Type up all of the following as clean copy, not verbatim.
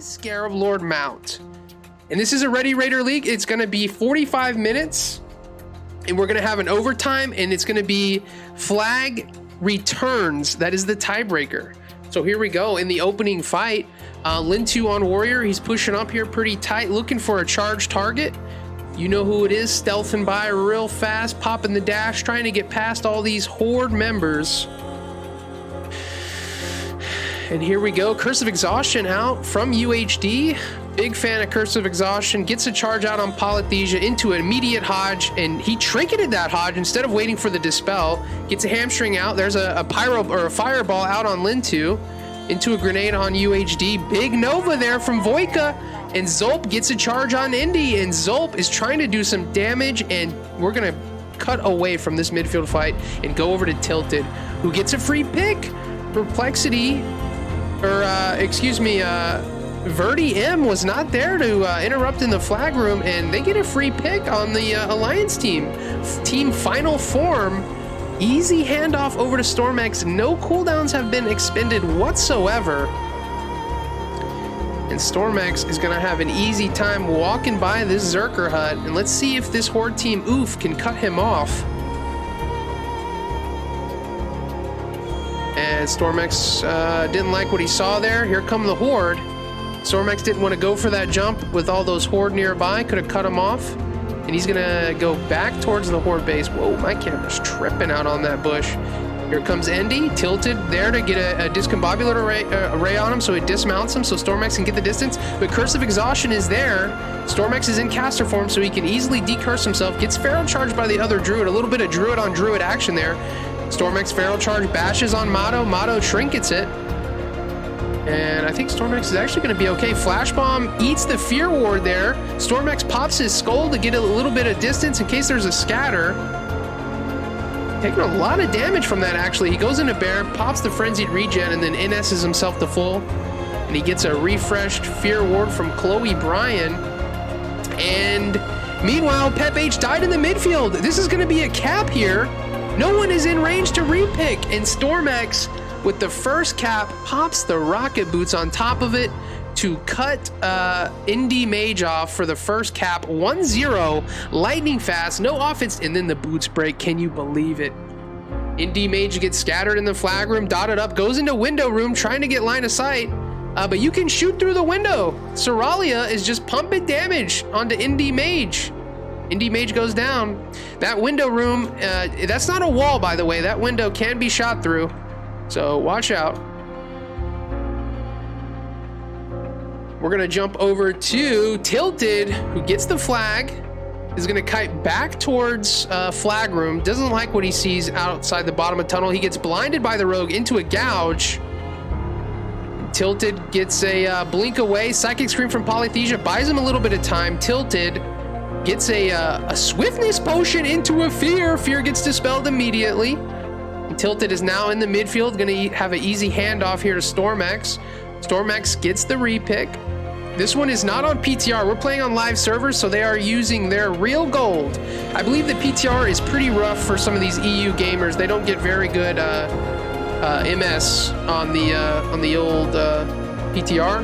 Scarab Lord mount. And this is a Ready Raider League. It's going to be 45 minutes. And we're going to have an overtime. And it's going to be flag returns. That is the tiebreaker. So here we go in the opening fight. Lintu on Warrior. He's pushing up here pretty tight. Looking for a charge target. You know who it is. Stealthing by real fast. Popping the dash. Trying to get past all these Horde members. And here we go. Curse of Exhaustion out from UHD. Big fan of Curse of Exhaustion. Gets a charge out on Polythesia into an immediate Hodge, and he trinketed that Hodge instead of waiting for the Dispel. Gets a hamstring out. There's a pyro or a fireball out on Lintu. Into a grenade on UHD. Big Nova there from Voika. And Zolp gets a charge on Indy, and Zolp is trying to do some damage, and we're going to cut away from this midfield fight and go over to Tilted, who gets a free pick. Perplexity. Verdi M was not there to interrupt in the flag room, and they get a free pick on the Alliance team. Team Final Form. Easy handoff over to stormx. No cooldowns have been expended whatsoever. And stormx is going to have an easy time walking by this Zerker hut. And let's see if this Horde team, Oof, can cut him off. And stormx didn't like what he saw there. Here come the Horde. stormx didn't want to go for that jump with all those Horde nearby. Could have cut him off. And he's going to go back towards the Horde base. Whoa, my camera's tripping out on that bush. Here comes Endy, tilted there to get a discombobulator array on him, so it dismounts him so stormx can get the distance. But Curse of Exhaustion is there. stormx is in caster form, so he can easily decurse himself. Gets feral charged by the other Druid. A little bit of Druid on Druid action there. stormx feral charge bashes on Motto. Motto trinkets it. And I think stormx is actually going to be okay. Flash Bomb eats the Fear Ward there. stormx pops his skull to get a little bit of distance in case there's a scatter. Taking a lot of damage from that, actually. He goes into Bear, pops the Frenzied Regen, and then NS's himself to full. And he gets a refreshed Fear Ward from Chloe Bryan. And meanwhile, Pep H died in the midfield. This is going to be a cap here. No one is in range to repick. And stormx, with the first cap, pops the Rocket Boots on top of it to cut Indy Mage off for the first cap. 1-0, lightning fast, no offense, and then the boots break. Can you believe it? Indy Mage gets scattered in the flag room, dotted up, goes into window room, trying to get line of sight, but you can shoot through the window. Seralia is just pumping damage onto Indy Mage. Indy Mage goes down. That window room, that's not a wall, by the way. That window can be shot through, so watch out. We're going to jump over to Tilted, who gets the flag, is going to kite back towards flag room. Doesn't like what he sees outside the bottom of tunnel. He gets blinded by the rogue into a gouge. Tilted gets a blink away. Psychic Scream from Polythesia buys him a little bit of time. Tilted gets a swiftness potion into a Fear. Fear gets dispelled immediately. And Tilted is now in the midfield, going to have an easy handoff here to stormx. stormx gets the repick. This one is not on PTR. We're playing on live servers, so they are using their real gold. I believe the PTR is pretty rough for some of these EU gamers. They don't get very good MS on the old PTR.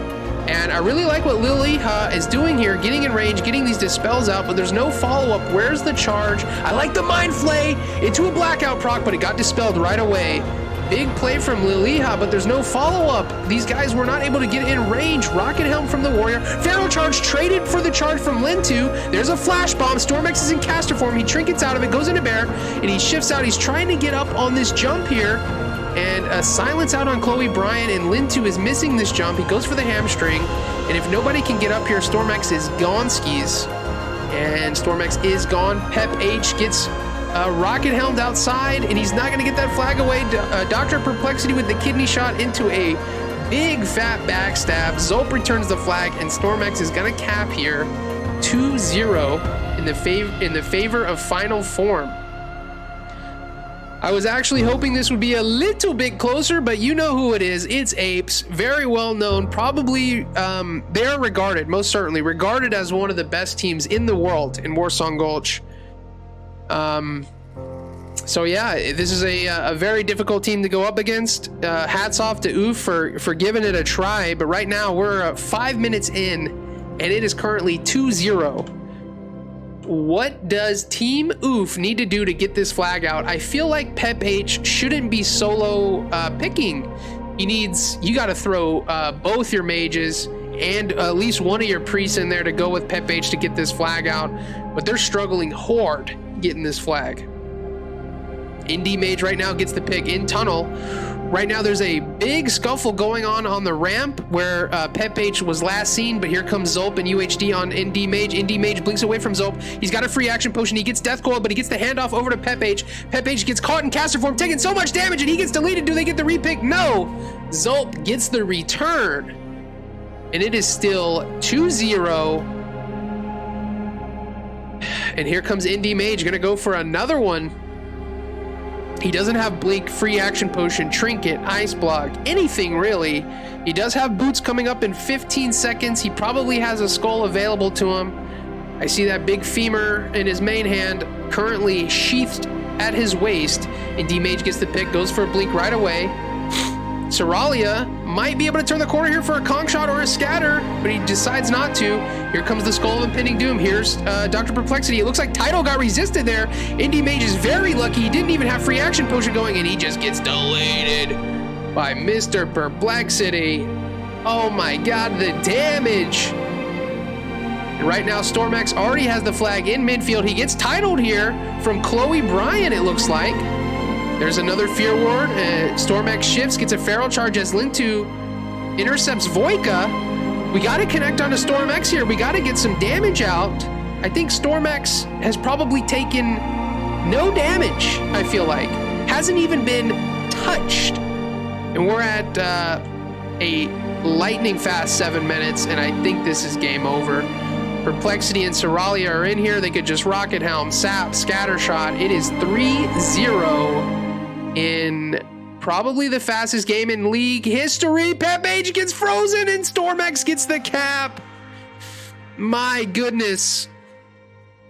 And I really like what Liliha is doing here, getting in range, getting these dispels out, but there's no follow-up. Where's the charge? I like the Mind Flay into a blackout proc, but it got dispelled right away. Big play from Liliha, but there's no follow-up. These guys were not able to get in range. Rocket Helm from the Warrior. Feral Charge traded for the charge from Lintu. There's a Flash Bomb. stormx is in caster form. He trinkets out of it, goes into Bear, and he shifts out. He's trying to get up on this jump here. And a silence out on Chloe Bryan, and Lintu is missing this jump. He goes for the hamstring. And if nobody can get up here, stormx is gone skis. And stormx is gone. Pep H gets rocket helmed outside, and he's not going to get that flag away. Dr. Perplexity with the kidney shot into a big fat backstab. Zolp returns the flag, and stormx is going to cap here 2-0 in the favor of Final Form. I was actually hoping this would be a little bit closer, but you know who it is. It's Apes, very well known. Probably they are regarded, most certainly regarded as one of the best teams in the world in Warsong Gulch. So yeah, this is a very difficult team to go up against. Hats off to Oof for giving it a try. But right now we're 5 minutes in, and it is currently 2-0. What does Team Oof need to do to get this flag out? I feel like Pep H shouldn't be solo picking. You got to throw both your mages and at least one of your priests in there to go with Pep H to get this flag out. But they're struggling hard getting this flag. Indie Mage right now gets the pick in tunnel. Right now there's a big scuffle going on the ramp where Pep H was last seen, but here comes Zulp and UHD on Indie Mage. Indie Mage blinks away from Zulp. He's got a free action potion. He gets Death Coil, but he gets the handoff over to Pep H. Pep H gets caught in caster form, taking so much damage, and he gets deleted. Do they get the repick? No. Zulp gets the return. And it is still 2-0. And here comes Indie Mage, gonna go for another one. He doesn't have Blink, free action potion, trinket, ice block, anything really. He does have boots coming up in 15 seconds. He probably has a skull available to him. I see that big femur in his main hand, currently sheathed at his waist. And D-Mage gets the pick, goes for a blink right away. Seralia might be able to turn the corner here for a conch shot or a scatter, but he decides not to. Here comes the skull of impending doom. Here's Dr. Perplexity. It looks like Tidal got resisted there. Indie Mage is very lucky. He didn't even have free action potion going, and he just gets deleted by Mr. Perplexity. Oh my god, the damage. And right now, stormx already has the flag in midfield. He gets titled here from Chloe Bryan, it looks like. There's another Fear Ward. stormx shifts, gets a Feral Charge as Lintu intercepts Voika. We got to connect onto stormx here. We got to get some damage out. I think stormx has probably taken no damage, I feel like. Hasn't even been touched. And we're at a lightning fast 7 minutes, and I think this is game over. Perplexity and Seralia are in here. They could just Rocket Helm, Sap, Scattershot. It is 3-0 in probably the fastest game in league history. Pep H gets frozen and stormx gets the cap. My goodness.